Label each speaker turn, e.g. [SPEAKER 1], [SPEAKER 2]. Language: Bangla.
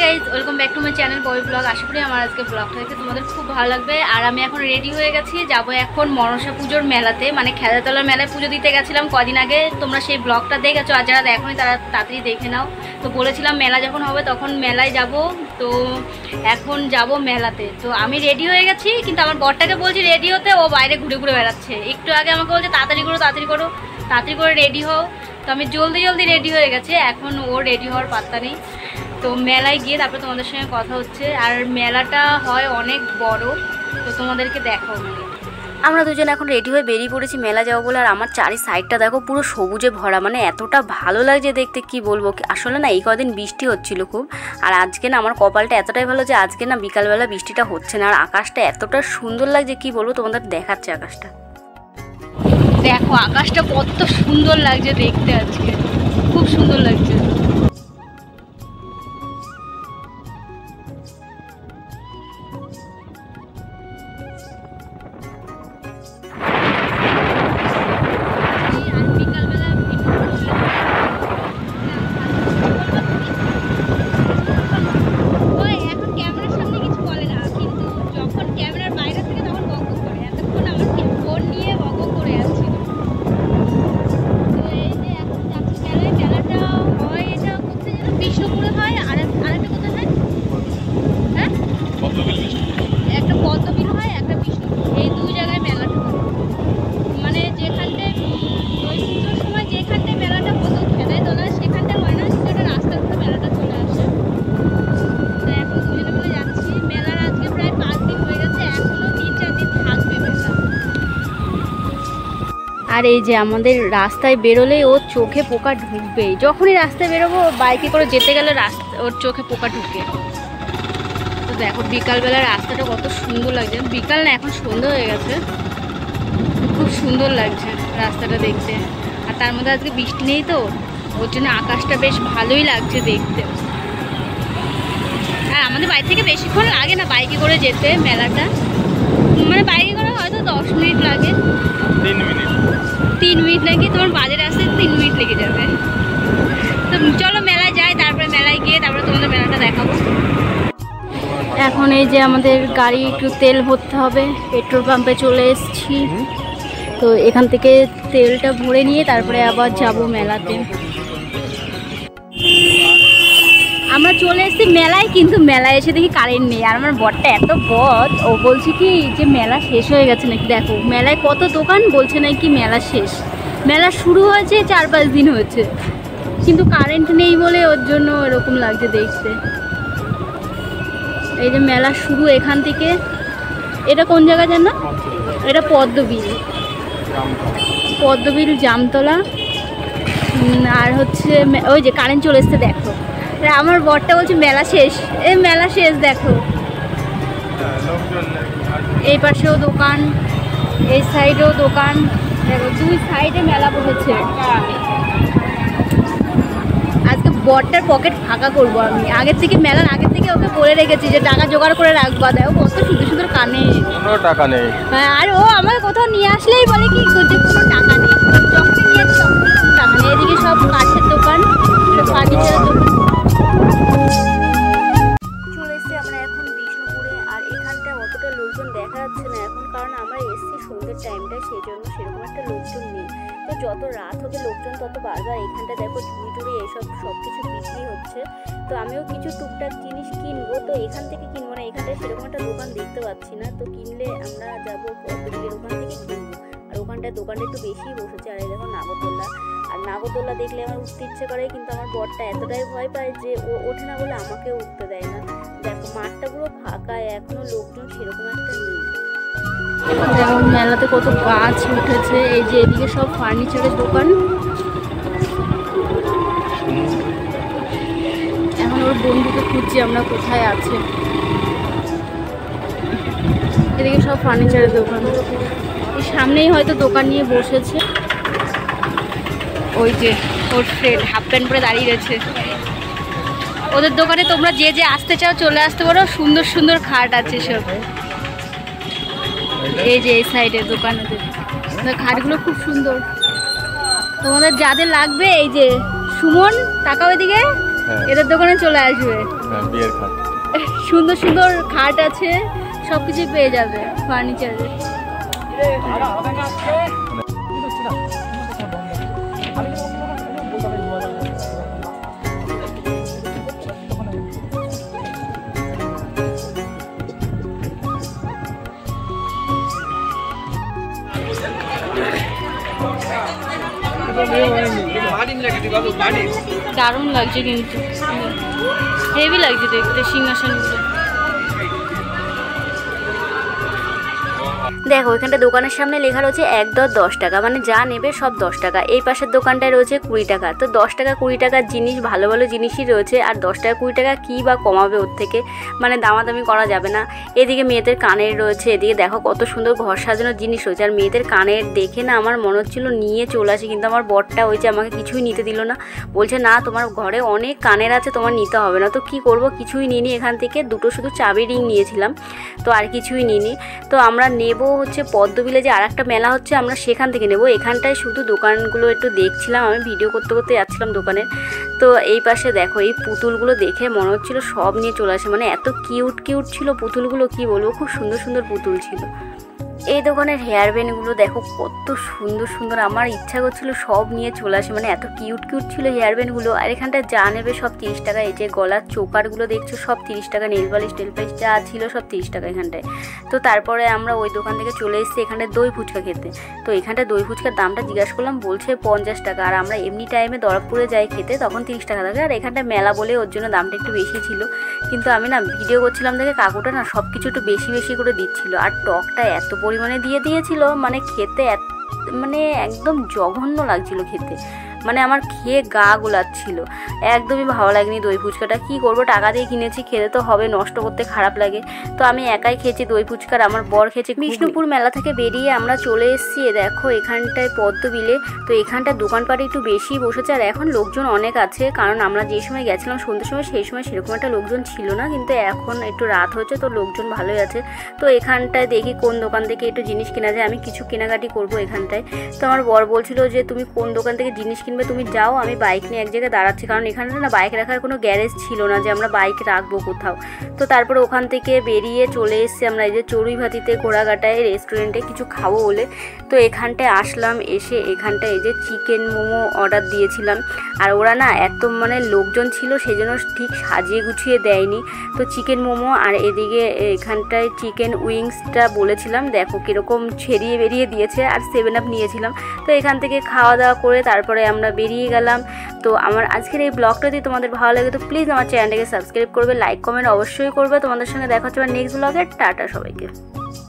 [SPEAKER 1] Guys, welcome back to my channel boy blog. আশা করি আমার আজকে ব্লগটা দেখতে তোমাদের খুব ভালো লাগবে। আর আমি এখন রেডি হয়ে গেছি, যাবো এখন মনসা পুজোর মেলাতে, মানে খেলাতলার মেলায় পুজো দিতে গেছিলাম কদিন আগে। তোমরা সেই ব্লগটা দেখেছো, আর যারা দেখোনি তারা তাড়াতাড়ি দেখে নাও। তো বলেছিলাম মেলা যখন হবে তখন মেলায় যাব, তো এখন যাব মেলাতে। তো আমি রেডি হয়ে গেছি, কিন্তু আমার বরটাকে বলছি রেডি হতে, ও বাইরে ঘুরে ঘুরে বেড়াচ্ছে। একটু আগে আমাকে বলছে তাড়াতাড়ি করো তাড়াতাড়ি করো, তাড়াতাড়ি করে রেডি হও। তো আমি জলদি জলদি রেডি হয়ে গেছি, এখন ও রেডি হওয়ার পাত্তা নেই। তো মেলায় গিয়ে তারপরে তোমাদের সঙ্গে কথা হচ্ছে। আর মেলাটা হয় অনেক বড়, তো তোমাদেরকে দেখাও।
[SPEAKER 2] আমরা দুজনে এখন রেডি হয়ে বেরিয়ে পড়েছি মেলা যাবো বলে। আর আমার চারি সাইডটা দেখো পুরো সবুজে ভরা, মানে এতটা ভালো লাগছে দেখতে কি বলবো। আসলে না এই কদিন বৃষ্টি হচ্ছিল খুব, আর আজকে না আমার কপালটা এতটাই ভালো যে আজকে না বিকালবেলা বৃষ্টিটা হচ্ছে না। আর আকাশটা এতটা সুন্দর লাগছে কি বলবো, তোমাদের দেখাচ্ছে আকাশটা।
[SPEAKER 1] দেখো আকাশটা কত সুন্দর লাগছে দেখতে, আজকে খুব সুন্দর লাগছে। আর এই যে আমাদের রাস্তায় বেরোলেই ওর চোখে পোকা ঢুকবেই। যখনই রাস্তায় বেরোবো বাইকে করে যেতে গেলে ওর চোখে পোকা ঢুকে। তো দেখো বিকালবেলা রাস্তাটা কত সুন্দর লাগছে। বিকাল না, এখন সন্ধ্যা হয়ে গেছে, খুব সুন্দর লাগছে রাস্তাটা দেখতে। আর তার মধ্যে আজকে বৃষ্টি নেই, তো ওর জন্য আকাশটা বেশ ভালোই লাগছে দেখতে। আর আমাদের বাড়ি থেকে বেশিক্ষণ লাগে না বাইকে করে যেতে মেলাটা, মানে বাইকে করে হয়তো 10 মিনিট লাগে। 3 মিনিট নাকি, তোমার বাজারে আসতে 3 মিনিট লেগে যাবে। তো চলো মেলায় যাই, তারপরে মেলায় গিয়ে তারপরে তোমাদের মেলাটা দেখাবো। এখন এই যে আমাদের গাড়ি একটু তেল ভরতে হবে, পেট্রোল পাম্পে চলে এসেছি। তো এখান থেকে তেলটা ভরে নিয়ে তারপরে আবার যাব মেলাতে। আমরা চলে এসেছি মেলায়, কিন্তু মেলায় এসে দেখি কারেন্ট নেই। আর আমার বরটা এত বদ, ও বলছে কি যে মেলা শেষ হয়ে গেছে নাকি। দেখো মেলায় কত দোকান, বলছে নাকি মেলা শেষ। মেলা শুরু হয়েছে 4-5 দিন হয়েছে, কিন্তু কারেন্ট নেই বলে ওর জন্য এরকম লাগছে দেখতে। এই যে মেলা শুরু এখান থেকে। এটা কোন জায়গা জানো? এটা পদ্মবিল জামতলা। আর হচ্ছে ওই যে কারেন্ট চলে এসছে দেখো। আমার বরটা বলছে মেলা শেষ, এই মেলা শেষ দেখো। এই পাশেও দোকান, এই সাইডেও দোকান, দেখো 2 সাইডে মেলা বসেছে। আজকে বরটার পকেট ফাঁকা করবো আমি। আগের থেকে মেলার আগের থেকে ওকে বলে রেখেছি যে টাকা জোগাড় করে রাখবা। দেখো কত সুন্দর সুন্দর কানে,
[SPEAKER 3] কোনো টাকা নেই।
[SPEAKER 1] হ্যাঁ, আর ও আমাকে কোথাও নিয়ে আসলেই বলে কি যে কোনো টাকা নেই। যখনই নিয়ে আসি তখন কোনো টাকা নেই। এদিকে সব কাঠের দোকান, ফার্নিচারের দোকান।
[SPEAKER 2] চলে এসেছি আমরা এখন বিষ্ণুপুরে। আর এখানটা অতটা লোকজন দেখা যাচ্ছে না এখন, কারণ আমরা এসেছি সন্ধ্যের টাইমটায়, সেই জন্য সেরকম একটা লোকজন নেই। তো যত রাত হবে লোকজন তত বারবার। এখানটা দেখো ঝুড়ি টুড়ি এইসব সব কিছু বিক্রি হচ্ছে। তো আমিও কিছু টুকটাক জিনিস কিনবো, তো এখান থেকে কিনবো না। এখানটায় সেরকম একটা দোকান দেখতে পাচ্ছি না, তো কিনলে আমরা যাবো পদ্মবিলের ওখান থেকে কিনবো। আর ওখানটায় দোকানটা একটু বেশিই বসেছে। আর এই দেখো নাগরদোল্লা, আর নাগরদোল্লা দেখলে আমার উঠতে ইচ্ছে করে, কিন্তু আমার বরটা এতটাই ভয় পায় যে ও ওঠে না বলে আমাকেও উঠতে দেয় না। দেখো মাঠটা পুরো ফাঁকা, এখনো লোকজন সেরকম একটা নেই।
[SPEAKER 1] যেমন মেলাতে কত গাছ উঠেছে। এই যে এদিকে সব ফার্নিচারের দোকান। এখন ওর বন্ধুকে খুঁজছি আমরা কোথায় আছে। এদিকে সব ফার্নিচারের দোকান, এই সামনেই হয়তো দোকান নিয়ে বসেছে। ওই যে ওর ফ্রেন্ড হাফ প্যান্ট পরে দাঁড়িয়ে রয়েছে। ওদের দোকানে তোমরা যে যে আসতে চাও চলে আসতে পারো, সুন্দর সুন্দর খাট আছে সব। এই যে এই সাইডের দোকান, ওদের খাটগুলো খুব সুন্দর। তোমাদের যাদের লাগবে, এই যে সুমন, তাকাও এদিকে, এদের দোকানে চলে আসবে।
[SPEAKER 3] বিয়ের খাট,
[SPEAKER 1] সুন্দর সুন্দর খাট আছে, সবকিছু পেয়ে যাবে ফার্নিচারের। দারুণ লাগছে কিন্তু, হেভি লাগছে দেখতে সিংহাসনগুলো।
[SPEAKER 2] দেখো এখানটা দোকানের সামনে লেখা রয়েছে 1 দর 10 টাকা, মানে যা নেবে সব 10 টাকা। এই পাশের দোকানটায় রয়েছে 20 টাকা। তো 10 টাকা 20 টাকার জিনিস, ভালো ভালো জিনিসই রয়েছে। আর 10 টাকা 20 টাকা কী বা কমাবে ওর থেকে, মানে দামাদামি করা যাবে না। এদিকে মেয়েদের কানের রয়েছে, এদিকে দেখো কত সুন্দর ঘর সাজানোর জিনিস রয়েছে। আর মেয়েদের কানের দেখে না আমার মনে হচ্ছিল নিয়ে চলে আসি, কিন্তু আমার বরটা হয়েছে আমাকে কিছুই নিতে দিল না। বলছে না তোমার ঘরে অনেক কানের আছে, তোমার নিতে হবে না। তো কি করব, কিছুই নিইনি এখান থেকে। দুটো শুধু চাবি রিং নিয়েছিলাম, তো আর কিছুই নিইনি। তো আমরা নেব হচ্ছে পদ্মবিলে যে আরেকটা মেলা হচ্ছে, আমরা সেখান থেকে নেব। এখানটায় শুধু দোকানগুলো একটু দেখছিলাম, আমি ভিডিও করতে করতে যাচ্ছিলাম দোকানের। তো এই পাশে দেখো এই পুতুলগুলো দেখে মনে হচ্ছিল সব নিয়ে চলে আসে, মানে এত কিউট কিউট ছিল পুতুলগুলো, কি বলবো, খুব সুন্দর সুন্দর পুতুল ছিল। এই দোকানের হেয়ার ব্যান্ডগুলো দেখো কত সুন্দর সুন্দর, আমার ইচ্ছা করছিল সব নিয়ে চলে আসে, মানে এত কিউট কিউট ছিল হেয়ার ব্যান্ডগুলো। আর এখানটা যা নেবে সব 30 টাকা। এই যে গলার চোকারগুলো দেখছো সব 30 টাকা, নেল পালিশ টেল পালিশ যা ছিল সব 30 টাকা এখানটায়। তো তারপরে আমরা ওই দোকান থেকে চলে এসেছি এখানে দই ফুচকা খেতে। তো এখানটা দই ফুচকার দামটা জিজ্ঞাসা করলাম, বলছে 50 টাকা। আর আমরা এমনি টাইমে দরবপুরে যাই খেতে, তখন 30 টাকা থাকে। আর এখানটা মেলা বলে ওর জন্য দামটা একটু বেশি ছিল। কিন্তু আমি না ভিডিও করছিলাম দেখে কাকুটা না সব কিছু একটু বেশি বেশি করে দিচ্ছিল। আর টকটা এত পরিমাণে দিয়ে দিয়েছিল, মানে খেতে মানে একদম জঘন্য লাগছিল খেতে, মানে আমার খেয়ে গা গোলাচ্ছিল, একদমই ভালো লাগেনি দই ফুচকাটা। কী করবো, টাকা দিয়ে কিনেছি, খেতে তো হবে, নষ্ট করতে খারাপ লাগে। তো আমি একাই খেয়েছি দই ফুচকার, আমার বর খেয়েছে। বিষ্ণুপুর মেলা থেকে বেরিয়ে আমরা চলে এসেছি দেখো এখানটায় পদ্মবিলে। তো এখানটায় দোকানপাটে একটু বেশি বসেছে, আর এখন লোকজন অনেক আছে, কারণ আমরা যে সময় গেছিলাম সন্ধ্যের সময়, সেই সময় সেরকম একটা লোকজন ছিল না, কিন্তু এখন একটু রাত হয়েছে তো লোকজন ভালোই আছে। তো এখানটায় দেখি কোন দোকান থেকে একটু জিনিস কেনা যায়, আমি কিছু কেনাকাটি করবো এখানটায়। তো আমার বর বলছিল যে তুমি কোন দোকান থেকে জিনিস কিনবে তুমি যাও, আমি বাইক নিয়ে এক জায়গায় দাঁড়াচ্ছি, কারণ এখানে না বাইক রাখার কোনো গ্যারেজ ছিল না যে আমরা বাইক রাখবো কোথাও। তো তারপরে ওখান থেকে বেরিয়ে চলে এসেছি আমরা এই যে চড়ুইভাতিতে ঘোড়াঘাটায় রেস্টুরেন্টে কিছু খাবো বলে। তো এখানটায় আসলাম, এসে এখানটায় এই যে চিকেন মোমো অর্ডার দিয়েছিলাম। আর ওরা না এত মানে লোকজন ছিল সেই জন্য ঠিক সাজিয়ে গুছিয়ে দেয়নি। তো চিকেন মোমো আর এদিকে এখানটায় চিকেন উইংসটা বলেছিলাম, দেখো কীরকম ছেড়িয়ে বেরিয়ে দিয়েছে। আর 7 আপ নিয়েছিলাম। তো এখান থেকে খাওয়া দাওয়া করে তারপরে আমরা বেরিয়ে গেলাম। তো আমার আজকের এই ব্লগটা যদি তোমাদের ভালো লাগে তো প্লিজ আমার চ্যানেলটাকে সাবস্ক্রাইব করবে, লাইক কমেন্ট অবশ্যই করবে। তোমাদের সঙ্গে দেখা হচ্ছে নেক্সট ব্লগে। টাটা সবাইকে।